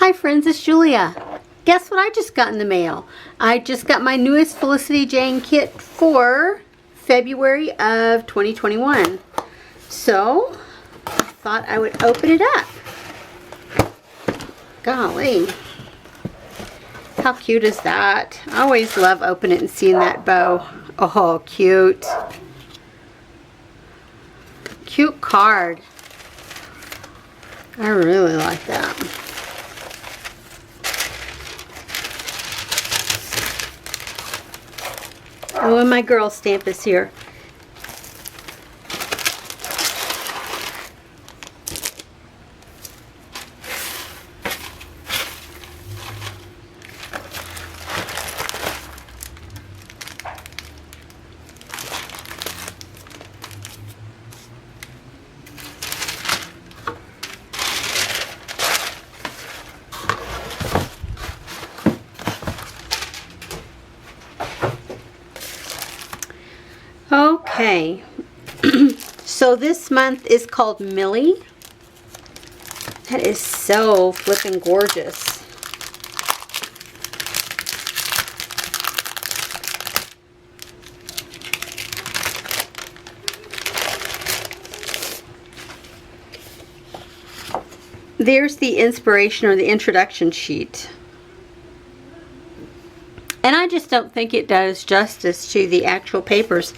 Hi friends, it's Julia. Guess what I just got in the mail? I just got my newest Felicity Jane kit for February of 2021. So, I thought I would open it up. Golly. How cute is that? I always love opening it and seeing that bow. Oh, cute. Cute card. I really like that. Oh, and my girl stamp is here. Okay, so this month is called Millie. That is so flippin' gorgeous. There's the inspiration or the introduction sheet. And I just don't think it does justice to the actual papers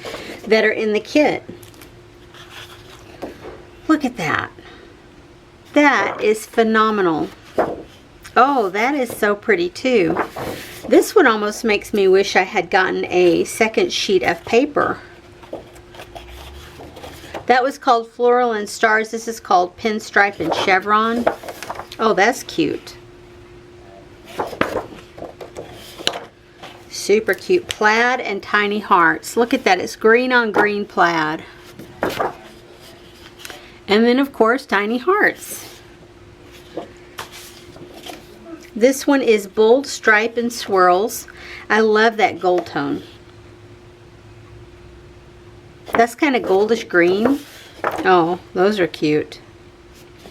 that are in the kit. Look at that. That is phenomenal. Oh, that is so pretty too. This one almost makes me wish I had gotten a second sheet of paper. That was called Floral and Stars. This is called Pinstripe and Chevron. Oh, that's cute. Super cute. Plaid and tiny hearts. Look at that. It's green on green plaid. And then, of course, tiny hearts. This one is bold stripe and swirls. I love that gold tone. That's kind of goldish green. Oh, those are cute.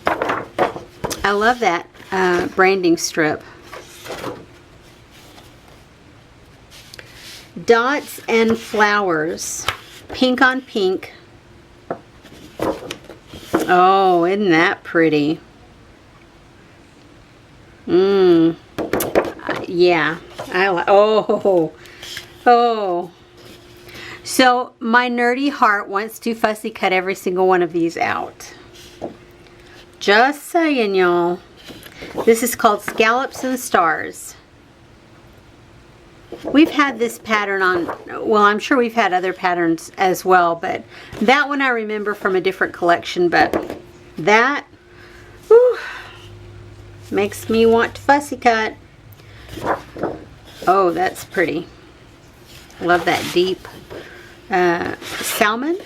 I love that branding strip. Dots and flowers. Pink on pink. Oh, isn't that pretty? Yeah. I like. Oh. So my nerdy heart wants to fussy cut every single one of these out. Just saying, y'all. This is called Scallops and Stars. We've had this pattern on, well, I'm sure we've had other patterns as well, but that one I remember from a different collection, but that, whew, makes me want to fussy cut. Oh, that's pretty. Love that deep salmon.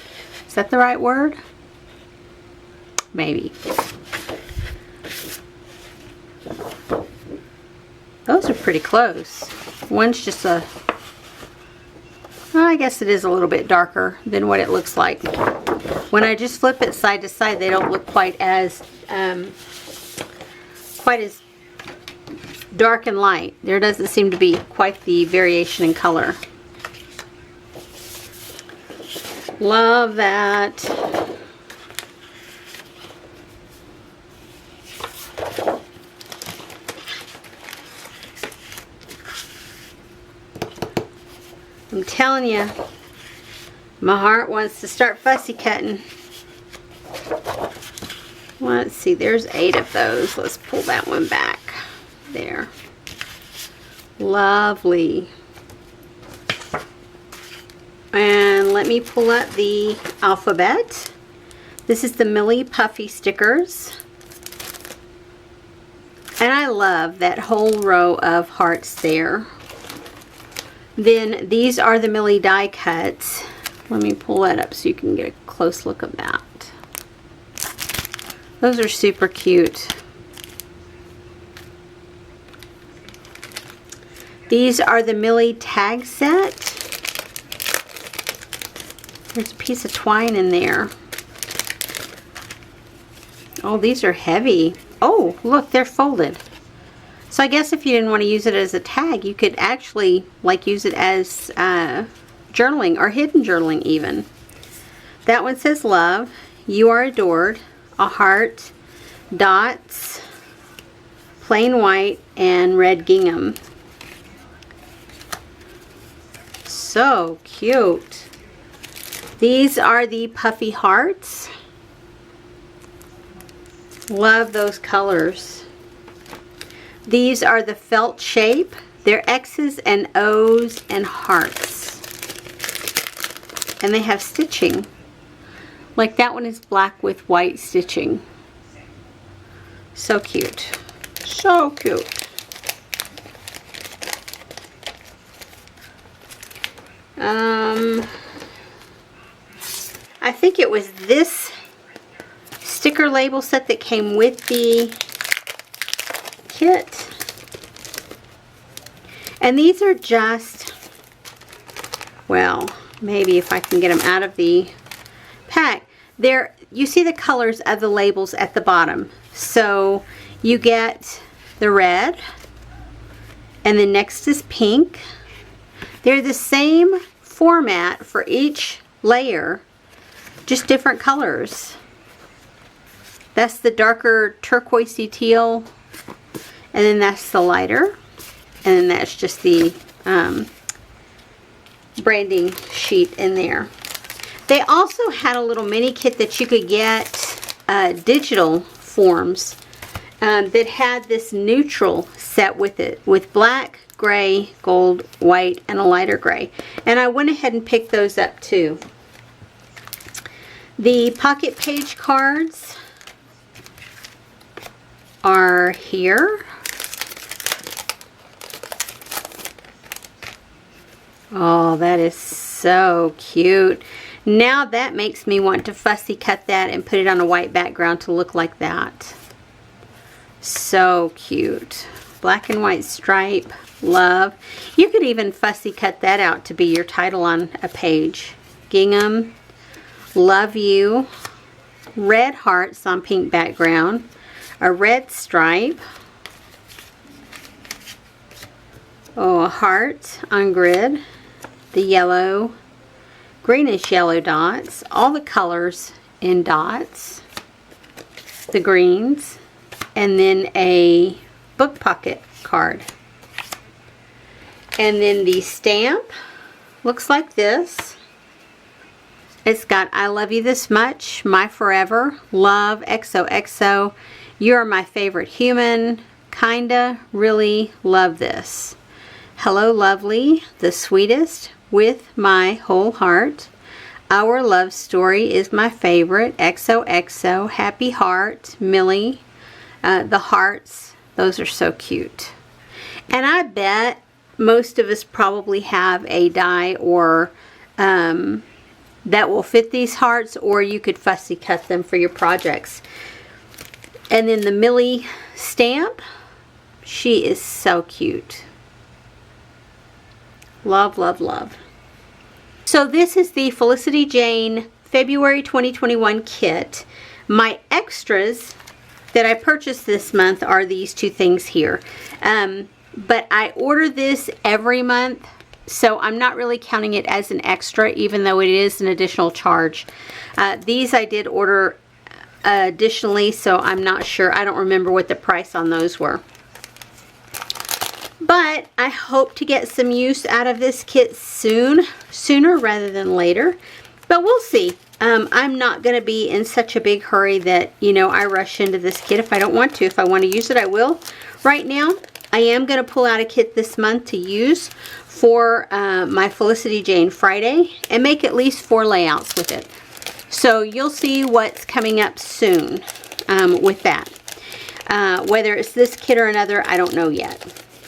Is that the right word? Maybe. Those are pretty close. One's just a, well, I guess it is a little bit darker than what it looks like. When I just flip it side to side, they don't look quite as dark and light. There doesn't seem to be quite the variation in color. Love that. I'm telling you, my heart wants to start fussy cutting. Let's see, there's 8 of those. Let's pull that one back. There. Lovely. And let me pull up the alphabet. This is the Millie Puffy stickers. And I love that whole row of hearts there. Then these are the Millie die cuts. Let me pull that up so you can get a close look at that. Those are super cute. These are the Millie tag set. There's a piece of twine in there. Oh, these are heavy. Oh, look, they're folded. So I guess if you didn't want to use it as a tag, you could actually like use it as journaling or hidden journaling even. That one says love, you are adored, a heart, dots, plain white, and red gingham. So cute. These are the puffy hearts. Love those colors. These are the felt shape. They're X's and O's and hearts. And they have stitching. Like that one is black with white stitching. So cute. So cute. I think it was this sticker label set that came with the kit. And these are just, well, maybe if I can get them out of the pack. There, you see the colors of the labels at the bottom. So you get the red, and then next is pink. They're the same format for each layer, just different colors. That's the darker turquoisey teal, and then that's the lighter, and then that's just the branding sheet in there. They also had a little mini kit that you could get digital forms that had this neutral set with it, with black, gray, gold, white, and a lighter gray. And I went ahead and picked those up too. The pocket page cards are here. Oh, that is so cute. Now that makes me want to fussy cut that and put it on a white background to look like that. So cute. Black and white stripe. Love. You could even fussy cut that out to be your title on a page. Gingham. Love you. Red hearts on pink background. A red stripe. Oh, a heart on grid. The yellow. Greenish yellow dots. All the colors in dots. The greens. And then a book pocket card. And then the stamp looks like this. It's got I love you this much, my forever, love, XOXO, you're my favorite human, kinda, really, love this. Hello lovely, the sweetest, with my whole heart. Our love story is my favorite, XOXO, happy heart, Millie, the hearts, those are so cute. And I bet most of us probably have a die or that will fit these hearts, or you could fussy cut them for your projects. And then the Millie stamp, she is so cute. Love, love, love. So this is the Felicity Jane February 2021 kit. My extras that I purchased this month are these two things here. But I order this every month, so I'm not really counting it as an extra, even though it is an additional charge. These I did order additionally, so I'm not sure. I don't remember what the price on those were. But I hope to get some use out of this kit sooner rather than later. But we'll see. I'm not going to be in such a big hurry that, you know, I rush into this kit if I don't want to. If I want to use it, I will. Right now, I am going to pull out a kit this month to use for my Felicity Jane Friday and make at least 4 layouts with it. So you'll see what's coming up soon with that. Whether it's this kit or another, I don't know yet.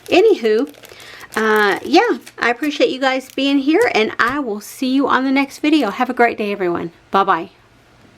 Anywho, yeah, I appreciate you guys being here, and I will see you on the next video. Have a great day, everyone. Bye-bye.